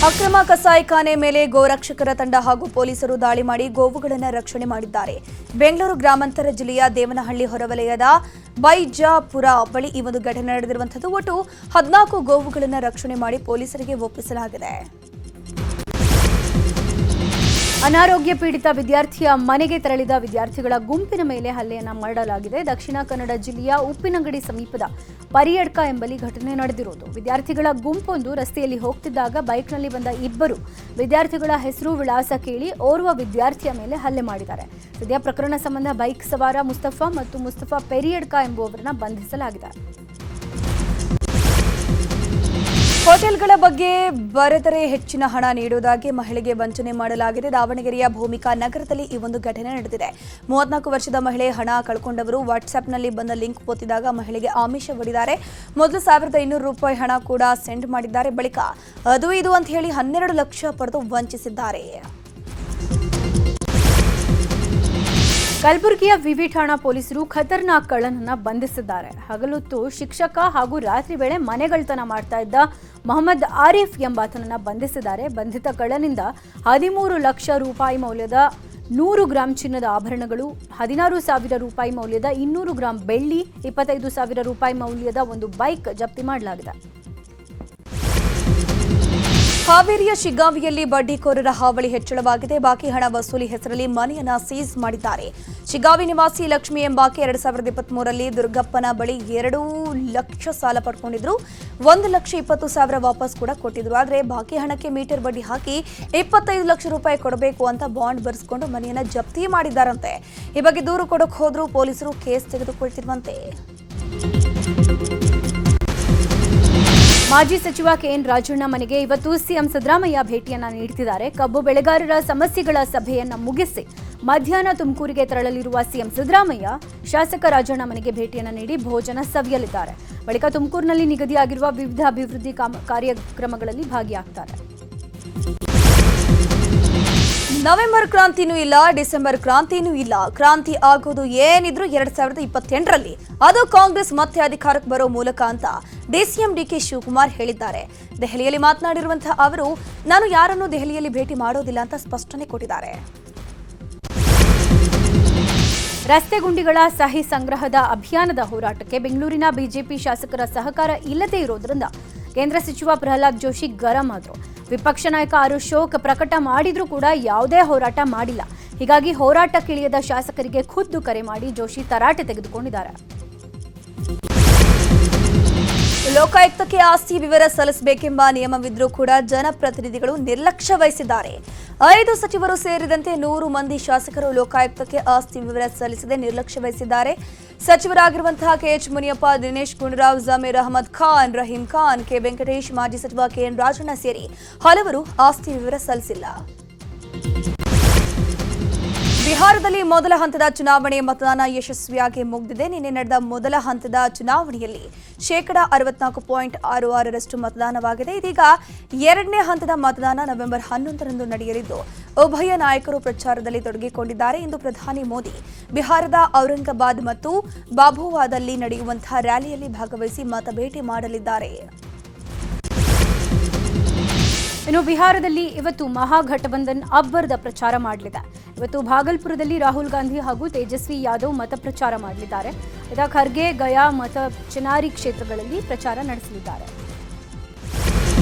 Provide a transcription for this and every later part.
ಅಕ್ರಮ ಕಸಾಯಿಖಾನೆ ಮೇಲೆ ಗೋರಕ್ಷಕರ ತಂಡ ಹಾಗೂ ಪೊಲೀಸರು ದಾಳಿ ಮಾಡಿ ಗೋವುಗಳನ್ನು ರಕ್ಷಣೆ ಮಾಡಿದ್ದಾರೆ. ಬೆಂಗಳೂರು ಗ್ರಾಮಾಂತರ ಜಿಲ್ಲೆಯ ದೇವನಹಳ್ಳಿ ಹೊರವಲಯದ ಬೈಜಾಪುರ ಬಳಿ ಈ ಒಂದು ಘಟನೆ ನಡೆದಿರುವಂತದ್ದು. ಒಟ್ಟು 14 ಗೋವುಗಳನ್ನು ರಕ್ಷಣೆ ಮಾಡಿ ಪೊಲೀಸರಿಗೆ ಒಪ್ಪಿಸಲಾಗಿದೆ. ಅನಾರೋಗ್ಯ ಪೀಡಿತ ವಿದ್ಯಾರ್ಥಿಯ ಮನೆಗೆ ತೆರಳಿದ ವಿದ್ಯಾರ್ಥಿಗಳ ಗುಂಪಿನ ಮೇಲೆ ಹಲ್ಲೆಯನ್ನ ಮಾಡಲಾಗಿದೆ. ದಕ್ಷಿಣ ಕನ್ನಡ ಜಿಲ್ಲೆಯ ಉಪ್ಪಿನಂಗಡಿ ಸಮೀಪದ ಪರಿಯಡ್ಕ ಎಂಬಲ್ಲಿ ಘಟನೆ ನಡೆದಿರುವುದು. ವಿದ್ಯಾರ್ಥಿಗಳ ಗುಂಪೊಂದು ರಸ್ತೆಯಲ್ಲಿ ಹೋಗ್ತಿದ್ದಾಗ ಬೈಕ್ನಲ್ಲಿ ಬಂದ ಇಬ್ಬರು ವಿದ್ಯಾರ್ಥಿಗಳ ಹೆಸರು ವಿಳಾಸ ಕೇಳಿ ಓರ್ವ ವಿದ್ಯಾರ್ಥಿಯ ಮೇಲೆ ಹಲ್ಲೆ ಮಾಡಿದ್ದಾರೆ. ಸದ್ಯ ಪ್ರಕರಣ ಸಂಬಂಧ ಬೈಕ್ ಸವಾರ ಮುಸ್ತಫಾ ಮತ್ತು ಮುಸ್ತಫಾ ಪೆರಿಯಡ್ಕ ಎಂಬುವವರನ್ನ ಬಂಧಿಸಲಾಗಿದೆ. ಹೋಟೆಲ್ಗಳ ಬಗ್ಗೆ ಬರೆದರೆ ಹೆಚ್ಚಿನ ಹಣ ನೀಡುವುದಾಗಿ ಮಹಿಳೆಗೆ ವಂಚನೆ ಮಾಡಲಾಗಿದೆ. ದಾವಣಗೆರೆಯ ಭೂಮಿಕಾ ನಗರದಲ್ಲಿ ಈ ಒಂದು ಘಟನೆ ನಡೆದಿದೆ. 34 ವರ್ಷದ ಮಹಿಳೆ ಹಣ ಕಳ್ಕೊಂಡವರು ವಾಟ್ಸ್ಆಪ್ನಲ್ಲಿ ಬಂದ ಲಿಂಕ್ ಒತ್ತಿದಾಗ ಮಹಿಳೆಗೆ ಆಮಿಷ ಒಡ್ಡಿದ್ದಾರೆ. ಮೊದಲು 1500 ರೂಪಾಯಿ ಹಣ ಕೂಡ ಸೆಂಡ್ ಮಾಡಿದ್ದಾರೆ. ಬಳಿಕ ಅದು ಇದು ಅಂತ ಹೇಳಿ 12 ಲಕ್ಷ ಪಡೆದು ವಂಚಿಸಿದ್ದಾರೆ. ಕಲಬುರಗಿಯ ವಿವಿ ಠಾಣಾ ಪೊಲೀಸರು ಖತರ್ನಾಕ್ ಕಳ್ಳನನ್ನ ಬಂಧಿಸಿದ್ದಾರೆ. ಹಗಲೊತ್ತು ಶಿಕ್ಷಕ ಹಾಗೂ ರಾತ್ರಿ ವೇಳೆ ಮನೆಗಳ್ತನ ಮಾಡ್ತಾ ಇದ್ದ ಮೊಹಮ್ಮದ್ ಆರಿಫ್ ಎಂಬಾತನನ್ನ ಬಂಧಿಸಿದ್ದಾರೆ. ಬಂಧಿತ ಕಳ್ಳನಿಂದ 13 ಲಕ್ಷ ರೂಪಾಯಿ ಮೌಲ್ಯದ 100 ಗ್ರಾಂ ಚಿನ್ನದ ಆಭರಣಗಳು, 16,000 ರೂಪಾಯಿ ಮೌಲ್ಯದ 200 ಗ್ರಾಂ ಬೆಳ್ಳಿ, 25,000 ರೂಪಾಯಿ ಮೌಲ್ಯದ ಒಂದು ಬೈಕ್ ಜಪ್ತಿ ಮಾಡಲಾಗಿದೆ. ಹಾವೇರಿಯ ಶಿಗ್ಗಾವಿಯಲ್ಲಿ ಬಡ್ಡಿಕೋರರ ಹಾವಳಿ ಹೆಚ್ಚಳವಾಗಿದೆ. ಬಾಕಿ ಹಣ ವಸೂಲಿ ಹೆಸರಲ್ಲಿ ಮನೆಯನ್ನ ಸೀಸ್ ಮಾಡಿದ್ದಾರೆ. ಶಿಗ್ಗಾವಿ ನಿವಾಸಿ ಲಕ್ಷ್ಮಿ ಎಂಬಾಕೆ 2023ರಲ್ಲಿ ದುರ್ಗಪ್ಪನ ಬಳಿ 2 ಲಕ್ಷ ಸಾಲ ಪಡ್ಕೊಂಡಿದ್ರು. 1,20,000 ವಾಪಸ್ ಕೂಡ ಕೊಟ್ಟಿದ್ರು. ಆದರೆ ಬಾಕಿ ಹಣಕ್ಕೆ ಮೀಟರ್ ಬಡ್ಡಿ ಹಾಕಿ 25 ಲಕ್ಷ ರೂಪಾಯಿ ಕೊಡಬೇಕು ಅಂತ ಬಾಂಡ್ ಬರೆಸಿಕೊಂಡು ಮನೆಯನ್ನ ಜಪ್ತಿ ಮಾಡಿದ್ದಾರಂತೆ. ಈ ಬಗ್ಗೆ ದೂರು ಕೊಡೋಕೆ ಹೋದ್ರೂ ಪೊಲೀಸರು ಕೇಸ್ ತೆಗೆದುಕೊಳ್ತಿರುವಂತೆ. ಮಾಜಿ ಸಚಿವ ಕೆಎನ್ ರಾಜಣ್ಣ ಮನೆಗೆ ಇವತ್ತು ಸಿಎಂ ಸಿದ್ದರಾಮಯ್ಯ ಭೇಟಿಯನ್ನ ನೀಡುತ್ತಿದ್ದಾರೆ. ಕಬ್ಬು ಬೆಳೆಗಾರರ ಸಮಸ್ಯೆಗಳ ಸಭೆಯನ್ನ ಮುಗಿಸಿ ಮಧ್ಯಾಹ್ನ ತುಮಕೂರಿಗೆ ತೆರಳಲಿರುವ ಸಿಎಂ ಸಿದ್ದರಾಮಯ್ಯ ಶಾಸಕ ರಾಜಣ್ಣ ಮನೆಗೆ ಭೇಟಿಯನ್ನ ನೀಡಿ ಭೋಜನ ಸವಿಯಲಿದ್ದಾರೆ. ಬಳಿಕ ತುಮಕೂರಿನಲ್ಲಿ ನಿಗದಿಯಾಗಿರುವ ವಿವಿಧ ಅಭಿವೃದ್ಧಿ ಕಾರ್ಯಕ್ರಮಗಳಲ್ಲಿ ಭಾಗಿಯಾಗ್ತಾರೆ. ನವೆಂಬರ್ ಕ್ರಾಂತಿನೂ ಇಲ್ಲ, ಡಿಸೆಂಬರ್ ಕ್ರಾಂತಿನೂ ಇಲ್ಲ. ಕ್ರಾಂತಿ ಆಗೋದು ಏನಿದ್ರು 2028ರಲ್ಲಿ. ಅದು ಕಾಂಗ್ರೆಸ್ ಮತ್ತೆ ಅಧಿಕಾರಕ್ಕೆ ಬರೋ ಮೂಲಕ ಅಂತ ಡಿಸಿಎಂ ಡಿಕೆ ಶಿವಕುಮಾರ್ ಹೇಳಿದ್ದಾರೆ. ದೆಹಲಿಯಲ್ಲಿ ಮಾತನಾಡಿರುವಂತಹ ಅವರು, ನಾನು ಯಾರನ್ನೂ ದೆಹಲಿಯಲ್ಲಿ ಭೇಟಿ ಮಾಡೋದಿಲ್ಲ ಅಂತ ಸ್ಪಷ್ಟನೆ ಕೊಟ್ಟಿದ್ದಾರೆ. ರಸ್ತೆ ಗುಂಡಿಗಳ ಸಹಿ ಸಂಗ್ರಹದ ಅಭಿಯಾನದ ಹೋರಾಟಕ್ಕೆ ಬೆಂಗಳೂರಿನ ಬಿಜೆಪಿ ಶಾಸಕರ ಸಹಕಾರ ಇಲ್ಲದೇ ಇರೋದ್ರಿಂದ ಕೇಂದ್ರ ಸಚಿವ ಪ್ರಹ್ಲಾದ್ ಜೋಶಿ ಗರಂ ಆದರು. ವಿಪಕ್ಷ ನಾಯಕ ಆರ್ ಅಶೋಕ್ ಪ್ರಕಟ ಮಾಡಿದ್ರೂ ಕೂಡ ಯಾವುದೇ ಹೋರಾಟ ಮಾಡಿಲ್ಲ. ಹೀಗಾಗಿ ಹೋರಾಟಕ್ಕಿಳಿಯದ ಶಾಸಕರಿಗೆ ಖುದ್ದು ಕರೆ ಮಾಡಿ ಜೋಶಿ ತರಾಟೆ ತೆಗೆದುಕೊಂಡಿದ್ದಾರೆ. ಲೋಕಾಯುಕ್ತಕ್ಕೆ ಆಸ್ತಿ ವಿವರ ಸಲ್ಲಿಸಬೇಕೆಂಬ ನಿಯಮವಿದ್ರೂ ಕೂಡ ಜನಪ್ರತಿನಿಧಿಗಳು ನಿರ್ಲಕ್ಷ್ಯ ವಹಿಸಿದ್ದಾರೆ. 5 ಸಚಿವರು ಸೇರಿದಂತೆ 100 ಮಂದಿ ಶಾಸಕರು ಲೋಕಾಯುಕ್ತಕ್ಕೆ ಆಸ್ತಿ ವಿವರ ಸಲ್ಲಿಸದೆ ನಿರ್ಲಕ್ಷ್ಯ ವಹಿಸಿದ್ದಾರೆ. ಸಚಿವರಾಗಿರುವಂತಹ ಕೆಎಚ್ ಮುನಿಯಪ್ಪ, ದಿನೇಶ್ ಗುಂಡೂರಾವ್, ಜಮೀರ್ ಅಹಮದ್ ಖಾನ್, ರಹೀಂ ಖಾನ್, ಕೆ ವೆಂಕಟೇಶ್, ಮಾಜಿ ಸಚಿವ ಕೆಎನ್ ರಾಜಣ್ಣ ಸೇರಿ ಹಲವರು ಆಸ್ತಿ ವಿವರ ಸಲ್ಲಿಸಿಲ್ಲ. ಬಿಹಾರದಲ್ಲಿ ಮೊದಲ ಹಂತದ ಚುನಾವಣೆ ಮತದಾನ ಯಶಸ್ವಿಯಾಗಿ ಮುಗಿದಿದೆ. ನಿನ್ನೆ ನಡೆದ ಮೊದಲ ಹಂತದ ಚುನಾವಣೆಯಲ್ಲಿ 64.66% ಮತದಾನವಾಗಿದೆ. ಇದೀಗ ಎರಡನೇ ಹಂತದ ಮತದಾನ ನವೆಂಬರ್ 11ರಂದು ನಡೆಯಲಿದ್ದು ಉಭಯ ನಾಯಕರು ಪ್ರಚಾರದಲ್ಲಿ ತೊಡಗಿಕೊಂಡಿದ್ದಾರೆ. ಇಂದು ಪ್ರಧಾನಿ ಮೋದಿ ಬಿಹಾರದ ಔರಂಗಾಬಾದ್ ಮತ್ತು ಬಾಬುವಾದಲ್ಲಿ ನಡೆಯುವಂತಹ ರ್ಯಾಲಿಯಲ್ಲಿ ಭಾಗವಹಿಸಿ ಮತಬೇಟೆ ಮಾಡಲಿದ್ದಾರೆ. ಇನ್ನು ಬಿಹಾರದಲ್ಲಿ ಇವತ್ತು ಮಹಾಗಠಬಂಧನ್ ಅಬ್ಬರದ ಪ್ರಚಾರ ಮಾಡಲಿದೆ. ಇವತ್ತು ಭಾಗಲ್ಪುರದಲ್ಲಿ ರಾಹುಲ್ ಗಾಂಧಿ ಹಾಗೂ ತೇಜಸ್ವಿ ಯಾದವ್ ಮತ ಪ್ರಚಾರ ಮಾಡಲಿದ್ದಾರೆ. ಖರ್ಗೆ, ಗಯಾ ಮತ್ತು ಚಿನಾರಿ ಕ್ಷೇತ್ರಗಳಲ್ಲಿ ಪ್ರಚಾರ ನಡೆಸಲಿದ್ದಾರೆ.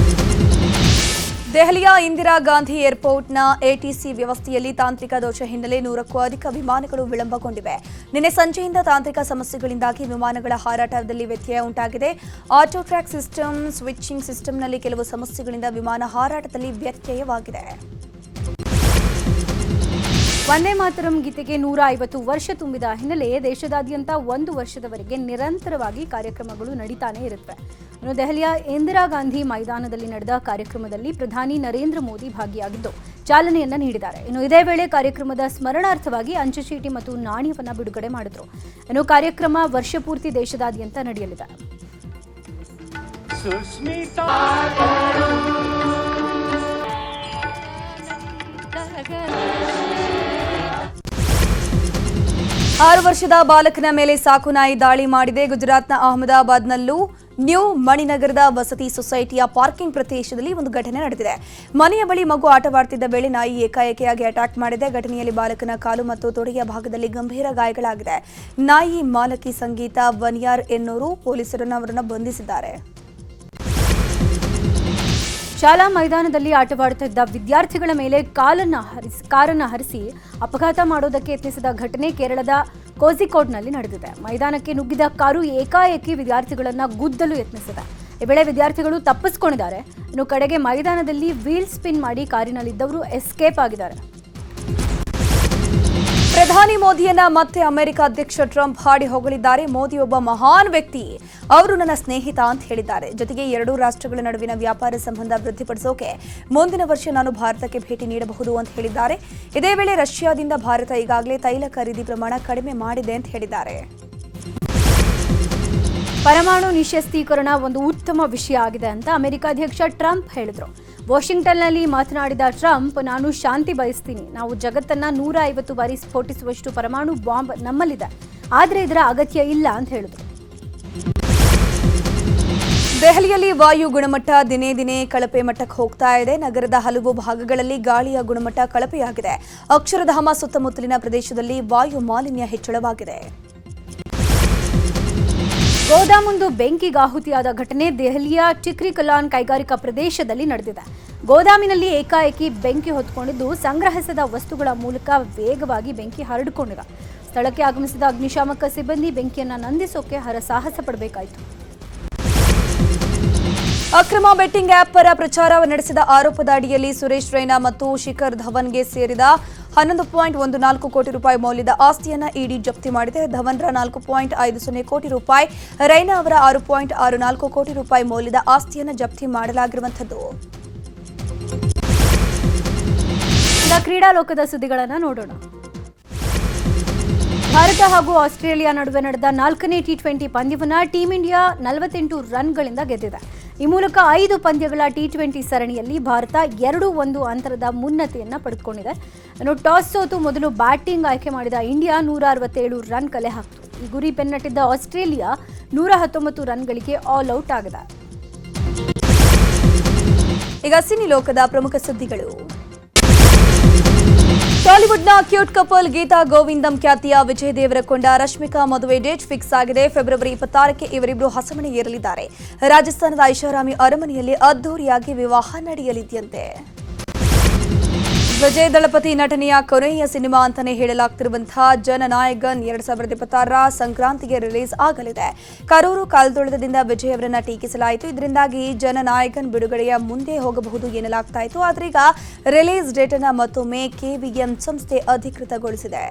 ದೆಹಲಿಯ ಇಂದಿರಾ ಗಾಂಧಿ ಏರ್ಪೋರ್ಟ್ನ ಎಟಿಸಿ ವ್ಯವಸ್ಥೆಯಲ್ಲಿ ತಾಂತ್ರಿಕ ದೋಷ ಹಿನ್ನೆಲೆ 100ಕ್ಕೂ ಅಧಿಕ ವಿಮಾನಗಳು ವಿಳಂಬಗೊಂಡಿವೆ. ನಿನ್ನೆ ಸಂಜೆಯಿಂದ ತಾಂತ್ರಿಕ ಸಮಸ್ಯೆಗಳಿಂದಾಗಿ ವಿಮಾನಗಳ ಹಾರಾಟದಲ್ಲಿ ವ್ಯತ್ಯಯ ಉಂಟಾಗಿದೆ. ಆಟೋ ಟ್ರ್ಯಾಕ್ ಸಿಸ್ಟಮ್, ಸ್ವಿಚಿಂಗ್ ಸಿಸ್ಟಮ್ನಲ್ಲಿ ಕೆಲವು ಸಮಸ್ಯೆಗಳಿಂದ ವಿಮಾನ ಹಾರಾಟದಲ್ಲಿ ವ್ಯತ್ಯಯವಾಗಿದೆ. ವಂದೇ ಮಾತರಂ ಗೀತೆಗೆ 150 ವರ್ಷ ತುಂಬಿದ ಹಿನ್ನೆಲೆ ದೇಶದಾದ್ಯಂತ 1 ವರ್ಷದವರೆಗೆ ನಿರಂತರವಾಗಿ ಕಾರ್ಯಕ್ರಮಗಳು ನಡೀತಾನೆ ಇರುತ್ತೆ. ಇನ್ನು ದೆಹಲಿಯ ಇಂದಿರಾ ಗಾಂಧಿ ಮೈದಾನದಲ್ಲಿ ನಡೆದ ಕಾರ್ಯಕ್ರಮದಲ್ಲಿ ಪ್ರಧಾನಿ ನರೇಂದ್ರ ಮೋದಿ ಭಾಗಿಯಾಗಿದ್ದು ಚಾಲನೆಯನ್ನ ನೀಡಿದ್ದಾರೆ. ಇನ್ನು ಇದೇ ವೇಳೆ ಕಾರ್ಯಕ್ರಮದ ಸ್ಮರಣಾರ್ಥವಾಗಿ ಅಂಚೆ ಚೀಟಿ ಮತ್ತು ನಾಣ್ಯವನ್ನ ಬಿಡುಗಡೆ ಮಾಡಿದ್ರು. ಇನ್ನು ಕಾರ್ಯಕ್ರಮ ವರ್ಷಪೂರ್ತಿ ದೇಶದಾದ್ಯಂತ ನಡೆಯಲಿದೆ. ಆರು ವರ್ಷದ ಬಾಲಕನ ಮೇಲೆ ಸಾಕು ನಾಯಿ ದಾಳಿ ಮಾಡಿದೆ. ಗುಜರಾತ್ನ ಅಹಮದಾಬಾದ್ನಲ್ಲೂ ನ್ಯೂ ಮಣಿನಗರದ ವಸತಿ ಸೊಸೈಟಿಯ ಪಾರ್ಕಿಂಗ್ ಪ್ರದೇಶದಲ್ಲಿ ಒಂದು ಘಟನೆ ನಡೆದಿದೆ. ಮನೆಯ ಬಳಿ ಮಗು ಆಟವಾಡುತ್ತಿದ್ದ ವೇಳೆ ನಾಯಿ ಏಕಾಏಕಿಯಾಗಿ ಅಟ್ಯಾಕ್ ಮಾಡಿದೆ. ಘಟನೆಯಲ್ಲಿ ಬಾಲಕನ ಕಾಲು ಮತ್ತು ತೊಡೆಯ ಭಾಗದಲ್ಲಿ ಗಂಭೀರ ಗಾಯಗಳಾಗಿದೆ. ನಾಯಿ ಮಾಲಕಿ ಸಂಗೀತ ವನಿಯಾರ್ ಎನ್ನೋರು ಪೊಲೀಸರನ್ನು ಅವರನ್ನು ಬಂಧಿಸಿದ್ದಾರೆ. ಶಾಲಾ ಮೈದಾನದಲ್ಲಿ ಆಟವಾಡುತ್ತಿದ್ದ ವಿದ್ಯಾರ್ಥಿಗಳ ಮೇಲೆ ಕಾರನ್ನು ಹರಿಸಿ ಅಪಘಾತ ಮಾಡೋದಕ್ಕೆ ಯತ್ನಿಸಿದ ಘಟನೆ ಕೇರಳದ ಕೋಝಿಕೋಡ್ನಲ್ಲಿ ನಡೆದಿದೆ. ಮೈದಾನಕ್ಕೆ ನುಗ್ಗಿದ ಕಾರು ಏಕಾಏಕಿ ವಿದ್ಯಾರ್ಥಿಗಳನ್ನು ಗುದ್ದಲು ಯತ್ನಿಸಿದೆ. ಈ ವೇಳೆ ವಿದ್ಯಾರ್ಥಿಗಳು ತಪ್ಪಿಸಿಕೊಂಡಿದ್ದಾರೆ. ಇನ್ನು ಕಡೆಗೆ ಮೈದಾನದಲ್ಲಿ ವೀಲ್ ಸ್ಪಿನ್ ಮಾಡಿ ಕಾರಿನಲ್ಲಿದ್ದವರು ಎಸ್ಕೇಪ್ ಆಗಿದ್ದಾರೆ. ಪ್ರಧಾನಿ ಮೋದಿಯನ್ನ ಮತ್ತೆ ಅಮೆರಿಕ ಅಧ್ಯಕ್ಷ ಟ್ರಂಪ್ ಹಾಡಿ ಹೊಗಳಿದ್ದಾರೆ. ಮೋದಿ ಒಬ್ಬ ಮಹಾನ್ ವ್ಯಕ್ತಿ, ಅವರು ನನ್ನ ಸ್ನೇಹಿತ ಅಂತ ಹೇಳಿದ್ದಾರೆ. ಜೊತೆಗೆ ಎರಡೂ ರಾಷ್ಟ್ರಗಳ ನಡುವಿನ ವ್ಯಾಪಾರ ಸಂಬಂಧ ವೃದ್ಧಿಪಡಿಸೋಕೆ ಮುಂದಿನ ವರ್ಷ ನಾನು ಭಾರತಕ್ಕೆ ಭೇಟಿ ನೀಡಬಹುದು ಅಂತ ಹೇಳಿದ್ದಾರೆ. ಇದೇ ವೇಳೆ ರಷ್ಯಾದಿಂದ ಭಾರತ ಈಗಾಗಲೇ ತೈಲ ಖರೀದಿ ಪ್ರಮಾಣ ಕಡಿಮೆ ಮಾಡಿದೆ ಅಂತ ಹೇಳಿದ್ದಾರೆ. ಪರಮಾಣು ನಿಶ್ಯಸ್ತೀಕರಣ ಒಂದು ಉತ್ತಮ ವಿಷಯ ಆಗಿದೆ ಅಂತ ಅಮೆರಿಕ ಅಧ್ಯಕ್ಷ ಟ್ರಂಪ್ ಹೇಳಿದರು. ವಾಷಿಂಗ್ಟನ್ನಲ್ಲಿ ಮಾತನಾಡಿದ ಟ್ರಂಪ್, ನಾನು ಶಾಂತಿ ಬಯಸ್ತೀನಿ. ನಾವು ಜಗತ್ತನ್ನ 150 ಬಾರಿ ಸ್ಫೋಟಿಸುವಷ್ಟು ಪರಮಾಣು ಬಾಂಬ್ ನಮ್ಮಲ್ಲಿದೆ, ಆದರೆ ಇದರ ಅಗತ್ಯ ಇಲ್ಲ ಅಂತ ಹೇಳಿದರು. ದೆಹಲಿಯಲ್ಲಿ ವಾಯು ಗುಣಮಟ್ಟ ದಿನೇ ದಿನೇ ಕಳಪೆ ಮಟ್ಟಕ್ಕೆ ಹೋಗ್ತಾ ಇದೆ. ನಗರದ ಹಲವು ಭಾಗಗಳಲ್ಲಿ ಗಾಳಿಯ ಗುಣಮಟ್ಟ ಕಳಪೆಯಾಗಿದೆ. ಅಕ್ಷರಧಾಮ ಸುತ್ತಮುತ್ತಲಿನ ಪ್ರದೇಶದಲ್ಲಿ ವಾಯು ಮಾಲಿನ್ಯ ಹೆಚ್ಚಳವಾಗಿದೆ. ಗೋದಾಮೊಂದು ಬೆಂಕಿಗಾಹುತಿಯಾದ ಘಟನೆ ದೆಹಲಿಯ ಟಿಕ್ರಿ ಕಲಾನ್ ಕೈಗಾರಿಕಾ ಪ್ರದೇಶದಲ್ಲಿ ನಡೆದಿದೆ. ಗೋದಾಮಿನಲ್ಲಿ ಏಕಾಏಕಿ ಬೆಂಕಿ ಹೊತ್ತುಕೊಂಡಿದ್ದು ಸಂಗ್ರಹಿಸಿದ ವಸ್ತುಗಳ ಮೂಲಕ ವೇಗವಾಗಿ ಬೆಂಕಿ ಹರಡಿಕೊಂಡಿದೆ. ಸ್ಥಳಕ್ಕೆ ಆಗಮಿಸಿದ ಅಗ್ನಿಶಾಮಕ ಸಿಬ್ಬಂದಿ ಬೆಂಕಿಯನ್ನು ನಂದಿಸೋಕೆ ಹರಸಾಹಸ ಪಡಬೇಕಾಯಿತು. ಅಕ್ರಮ ಬೆಟ್ಟಿಂಗ್ ಆಪ್ ಪರ ಪ್ರಚಾರ ನಡೆಸಿದ ಆರೋಪದ ಅಡಿಯಲ್ಲಿ ಸುರೇಶ್ ರೈನಾ ಮತ್ತು ಶಿಖರ್ ಧವನ್ಗೆ ಸೇರಿದ 11.14 ಕೋಟಿ ರೂಪಾಯಿ ಮೌಲ್ಯದ ಆಸ್ತಿಯನ್ನು ಇಡಿ ಜಪ್ತಿ ಮಾಡಿದೆ. ಧವನ್ರ 4.50 ಕೋಟಿ ರೂಪಾಯಿ, ರೈನಾ ಅವರ 6.64 ಕೋಟಿ ರೂಪಾಯಿ ಮೌಲ್ಯದ ಆಸ್ತಿಯನ್ನು ಜಪ್ತಿ ಮಾಡಲಾಗಿರುವಂಥದ್ದು. ಈಗ ಕ್ರೀಡಾ ಲೋಕದ ಸುದ್ದಿಗಳನ್ನು ನೋಡೋಣ. ಭಾರತ ಹಾಗೂ ಆಸ್ಟ್ರೇಲಿಯಾ ನಡುವೆ ನಡೆದ 4ನೇ ಟಿ20 ಪಂದ್ಯವನ್ನು ಟೀಂ ಇಂಡಿಯಾ 48 ರನ್ಗಳಿಂದ ಗೆದ್ದಿದೆ. ಈ ಮೂಲಕ 5 ಪಂದ್ಯಗಳ ಟಿ20 ಸರಣಿಯಲ್ಲಿ ಭಾರತ 2-1 ಅಂತರದ ಮುನ್ನತೆಯನ್ನು ಪಡೆದುಕೊಂಡಿದೆ. ಇನ್ನು ಟಾಸ್ ಸೋತು ಮೊದಲು ಬ್ಯಾಟಿಂಗ್ ಆಯ್ಕೆ ಮಾಡಿದ ಇಂಡಿಯಾ 167 ರನ್ ಕಲೆ ಹಾಕಿತು. ಈ ಗುರಿ ಬೆನ್ನಟ್ಟಿದ್ದ ಆಸ್ಟ್ರೇಲಿಯಾ 119 ರನ್ಗಳಿಗೆ ಆಲ್ ಔಟ್ ಆಗಿದೆ. ಈಗ ಸಿನಿ ಲೋಕದ ಪ್ರಮುಖ ಸುದ್ದಿಗಳು. ಟಾಲಿವುಡ್ನ ಕ್ಯೂಟ್ ಕಪಲ್ ಗೀತಾ ಗೋವಿಂದಂ ಖ್ಯಾತಿಯ ವಿಜಯ್ ದೇವರಕೊಂಡ ರಶ್ಮಿಕಾ ಮದುವೆ ಡೇಟ್ ಫಿಕ್ಸ್ ಆಗಿದೆ. ಫೆಬ್ರವರಿ 26ಕ್ಕೆ ಇವರಿಬ್ಬರು ಹಸೆಮಣೆ ಏರಲಿದ್ದಾರೆ. ರಾಜಸ್ಥಾನದ ಐಷಾರಾಮಿ ಅರಮನೆಯಲ್ಲಿ ಅದ್ದೂರಿಯಾಗಿ ವಿವಾಹ ನಡೆಯಲಿದೆಯಂತೆ. ವಿಜಯ್ ದಳಪತಿ ನಟನೆಯ ಕೊನೆಯ ಸಿನಿಮಾ ಅಂತಾನೆ ಹೇಳಲಾಗ್ತಿರುವಂತಹ ಜನನಾಯಕನ್ 2026 ಸಂಕ್ರಾಂತಿಗೆ ರಿಲೀಸ್ ಆಗಲಿದೆ. ಕರೂರು ಕಾಲ್ದೊಳದಿಂದ ವಿಜಯ್ ಅವರನ್ನ ಟೀಕಿಸಲಾಯಿತು. ಇದರಿಂದಾಗಿ ಜನನಾಯಕನ್ ಬಿಡುಗಡೆಯ ಮುಂದೆ ಹೋಗಬಹುದು ಎನ್ನಲಾಗ್ತಾ ಇತ್ತು. ಆದ್ರೆ ಈಗ ರಿಲೀಸ್ ಡೇಟ್ ಅನ್ನ ಮತ್ತೊಮ್ಮೆ KVM ಸಂಸ್ಥೆ ಅಧಿಕೃತಗೊಳಿಸಿದೆ.